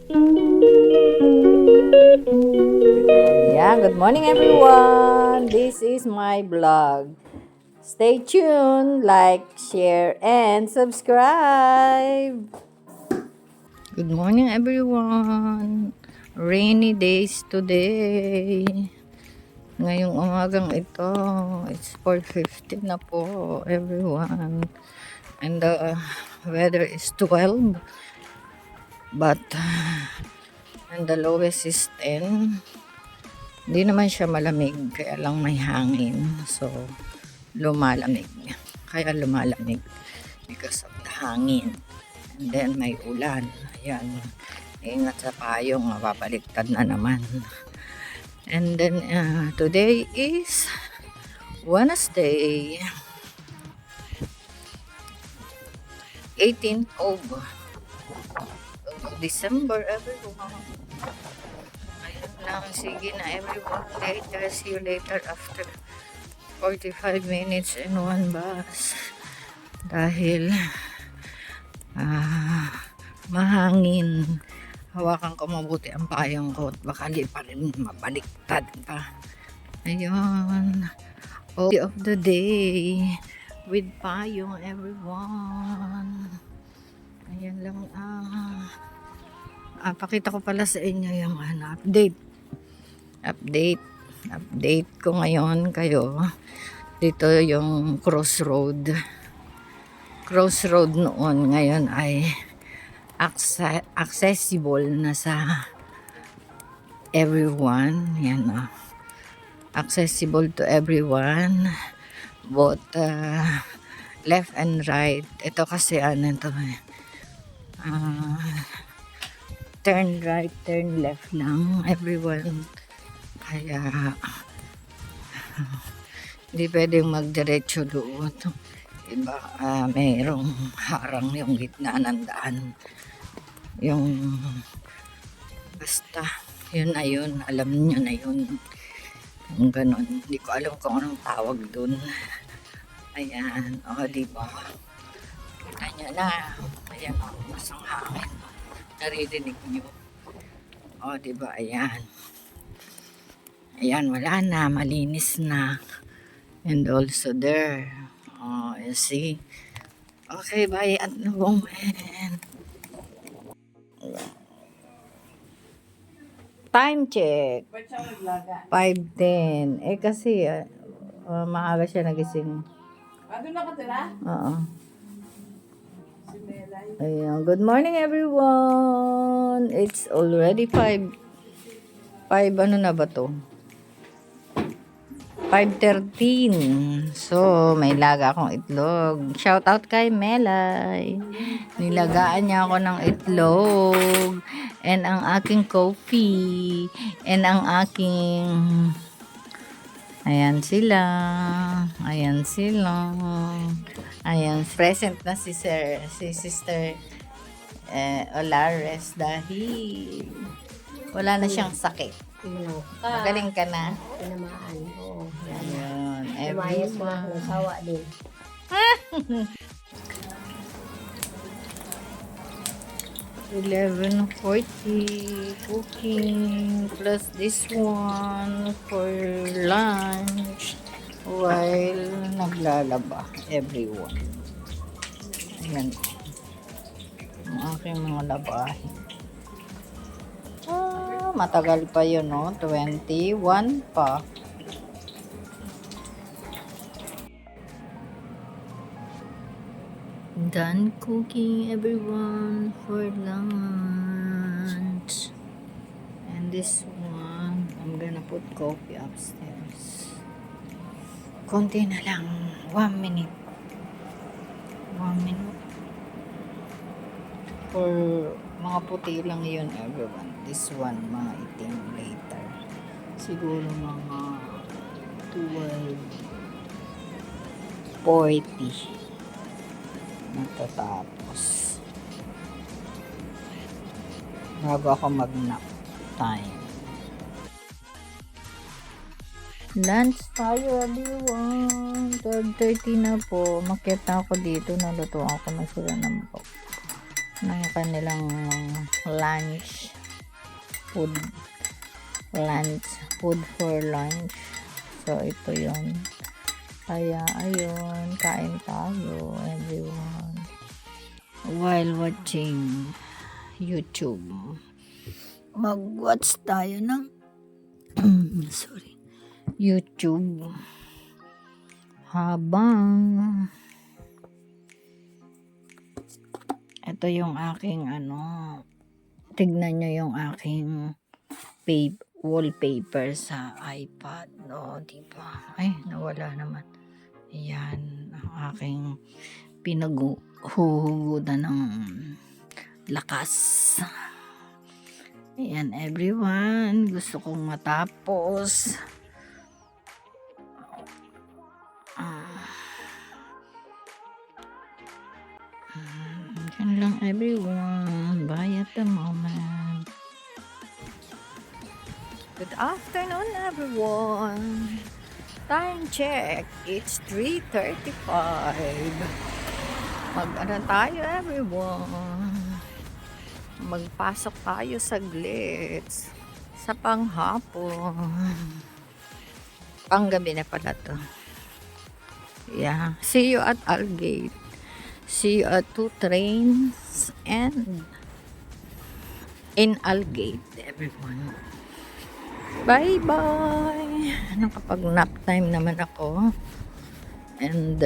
Yeah, good morning everyone. This is my vlog. Stay tuned, like, share, and subscribe. Good morning everyone. Rainy days today. Ngayong umagang ito, it's 4:50 na po everyone. And the weather is 12. But and the lowest is 10. Hindi naman siya malamig, kaya lang may hangin. So, lumalamig. Kaya lumalamig because of the hangin. And then may ulan. Ayan. Ingat sa payong, mapapaliktad na naman. And then today is Wednesday, 18th of December, everyone. Ayun lang, sige na everyone. Later, see you later after 45 minutes in one bus. Dahil mahangin. Hawakan ko mabuti ang payong ko at baka di pa rin mabaliktad pa. Ayun. All of the day with payong everyone. Ayan lang. Pakita ko pala sa inyo yung update ko ngayon kayo. Dito yung crossroad noon, ngayon ay accessible na sa everyone. Yan accessible to everyone, both left and right. Ito kasi turn right, turn left lang everyone. Kaya hindi pwedeng magdiretso doon. Iba, mayroong harang yung gitna ng daan. Yung basta yun na yun, alam nyo na yun, yung ganon. Hindi ko alam kung anong tawag dun. Ayan, diba, kita nyo na, ayan, masang hangin, naririnig nyo, diba, ayan, wala na, malinis na. And also there, you see. Okay, bye at the moment. Time check. 5:10. Kasi maaga siya nagising. Doon na ka tira? Oo. Ayan. Good morning everyone. It's already 5 ano na ba to? 5:13. So, may laga akong itlog. Shout out kay Melay. Nilagaan niya ako ng itlog. And ang aking coffee. And ang aking... Ayan sila. Ayan, present na si Sister Olares dahil wala na siyang sakit. Magaling ka na. Tinamaan. Oo. Ayan, Lumayas na. everyone. Nagsawa din. 11:40 cooking plus this one for lunch while naglalaba everyone. Ayan ang aking mga labahin. Matagal pa yun, no? 21 pa. Done cooking everyone for lunch. And this one, I'm gonna put coffee upstairs. Konti na lang. 1 minute. 1 minute. For mga puti lang yun everyone. This one, mga itim later. Siguro mga 12:40 natatapos bago ako mag-nap time. Lunch tayo everyone. 12:30 na po. Makita ako dito. Nalutuan ko na sila ng kanilang lunch. food lunch, food for lunch. So ito yon. Kaya ayun, kain tayo everyone while watching YouTube. Mag-watch tayo ng sorry, YouTube habang ito yung aking tignan nyo yung aking wallpaper sa iPad, no, diba? Ay, nawala naman. Ayan, ang aking pinaghuhugutan ng lakas. Ayan, everyone, gusto kong matapos. Yan lang, everyone. Bye at the moment. Good afternoon, everyone. Time check. It's 3:35. Tayo, everyone. Magpasok tayo saglit sa panghapon. Panggabi na pala to. Yeah. See you at Algate. See you at 2 trains and in Algate, everyone. Bye-bye! Nakapag nap time naman ako. And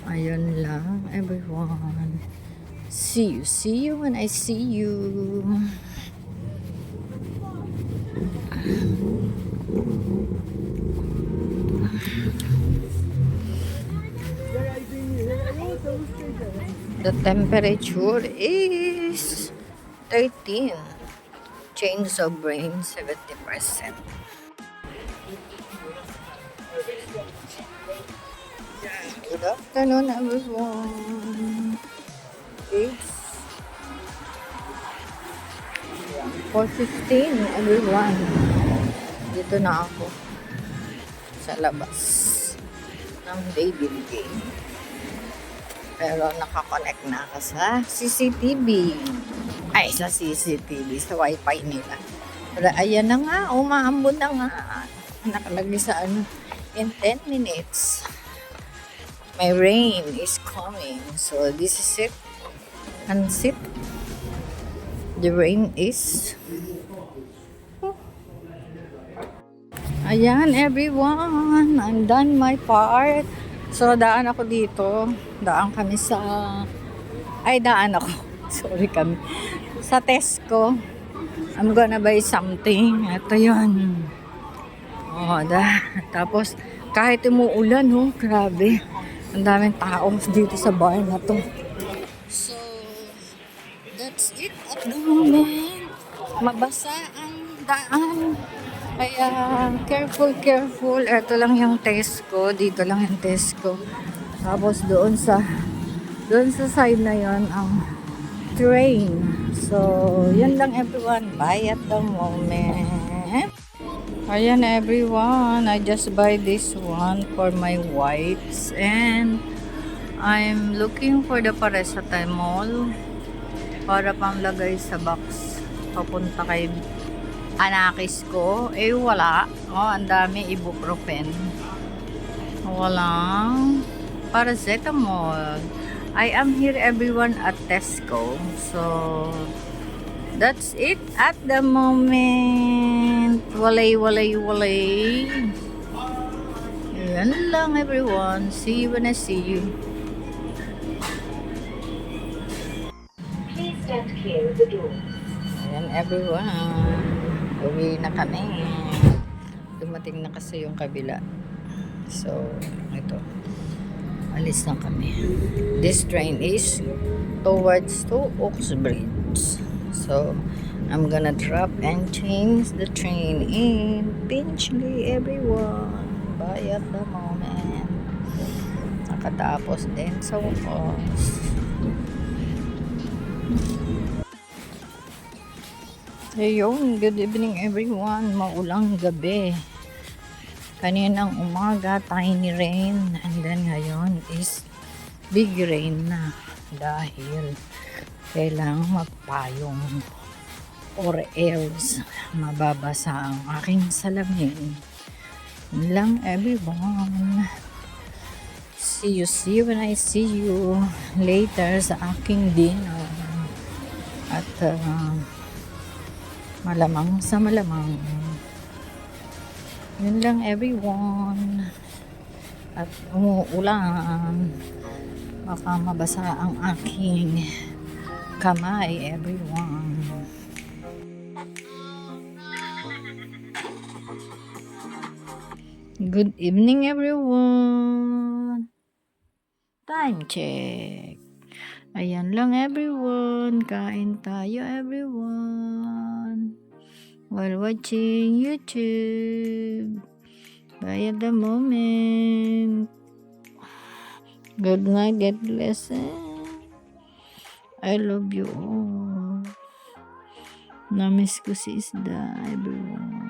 ayun lang, everyone. See you when I see you. The temperature is 13. Change of brain 70%. Good afternoon, everyone. It's 4:15, everyone. Dito na ako sa labas ng David Game. Pero nakakonect na ako sa CCTV. Ay, sa CCTV, sa wifi nila. Pero ayan na nga, umaambon na nga. Nakalagay sa in 10 minutes. My rain is coming. So this is it. And sit. The rain is. Ayan, everyone. I'm done my part. So, daan ako dito. Daan ako. Sorry kami. Sa Tesco. I'm gonna buy something. Ito yun. Tapos, kahit umuulan, grabe. Ang daming tao dito sa bar na to. So, that's it at the moment. Mabasa ang daan. Kaya, careful. Ito lang yung Tesco. Dito lang yung Tesco. Tapos, doon sa side na yon ang train. So, yun lang, everyone. Bye at the moment. Ayan, everyone. I just buy this one for my whites. And, I'm looking for the paracetamol para pamlagay sa box. Papunta kay anakis ko, wala. Ang dami ibuprofen. Walang paracetamol. I am here, everyone, at Tesco. So, that's it at the moment. Walay. Yan lang, everyone. See you when I see you. Please stand clear of the door. Ayan, everyone. Uwi na kami. Dumating na kasi yung kabila. So, ito. Alis na kami. This train is towards to Oxbridge. So, I'm gonna drop and change the train in Pinchley, everyone. Bye at the moment. Nakatapos din sa wakas. Ayun, good evening everyone. Maulang gabi. Kaninang umaga, tiny rain. And then ngayon is big rain na. dahil kailangan magpayong or else mababasa ang aking salamin. Yun lang everyone. See you when I see you later sa aking dinner. At malamang sa malamang. Yun lang everyone. At umuulan. Baka mabasa ang aking kamay everyone. Good evening everyone. Time check. Ayan lang everyone. Kain tayo everyone. While watching YouTube. Bye at the moment. Good night. God bless. I love you all. Namiss ko si Isda everyone.